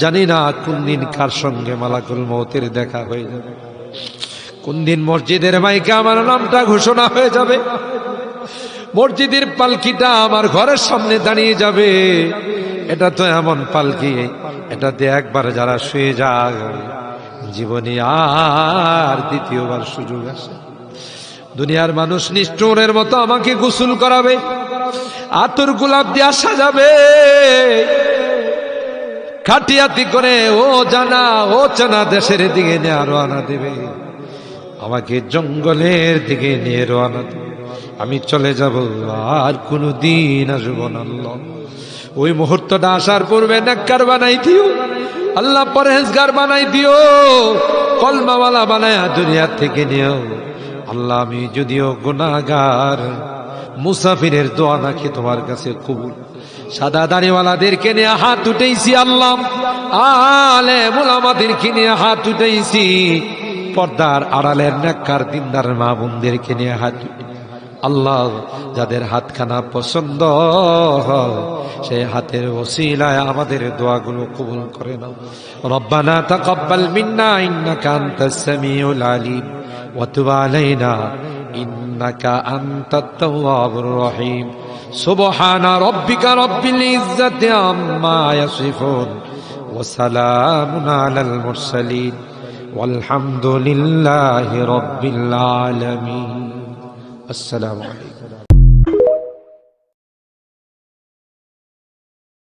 জানি না কোন দিন কার সঙ্গে মালাকুল মউতের দেখা হয়ে যাবে, কোন দিন মসজিদের মাইকে আমার নামটা ঘোষণা হয়ে যাবে, মসজিদের পালকিটা আমার ঘরের সামনে দাঁড়িয়ে যাবে। এটা তো এমন পালকি, এটাতে একবার যারা শুয়ে যায় জীবনে আর দ্বিতীয়বার সুযোগ আসে। দুনিয়ার মানুষ নিষ্ঠুরের মতো আমাকে গোসল করাবে, আতর গোলাপ দিয়া সাজাবে, খাটিয়াতি করে ও জানা ও চেনা দেশের দিকে নিয়ে রওনা দেবে, আমাকে জঙ্গলের দিকে নিয়ে রওনা দেবে। আমি চলে যাব, আর কোনো দিন আসব না। আল্লাহ ওই মুহূর্তটা আসার পূর্বে নেককার বানাই দিও আল্লাহ, পরহেজগার বানাই দিও, কলমাওয়ালা বানায়া দুনিয়া থেকে নিও আল্লাহ। আমি যদিও গুনাহগার, মুসাফিরের দোয়া নাকি তোমার কাছে কবুল। সাদা দাড়িওয়ালাদেরকে নিয়ে হাত উঠেছি আল্লাহ, আলেম উলামাদেরকে নিয়ে হাত উঠেছি, পর্দার আড়ালের নেককার দিনদার মা বোনদেরকে নিয়ে হাত আল্লাহ। যাদের হাতখানা পছন্দ সেই হাতের ওসিলায় আমাদের দোয়াগুলো কবুল করে নাও। রব্বানা তাকাব্বাল মিন্না ইন্নাকা আনতাস সামিউল আলিম ওয়া তুব আলাইনা ইন্নাকা আনতাত তাওয়াবুর রহিম। সুবহানা রাব্বিকা রাব্বিল ইজ্জাতি আম্মা ইয়াসিফুন ওয়া সালামুন আলাল মুরসালিন والحمد لله رب العالمين। السلام عليكم।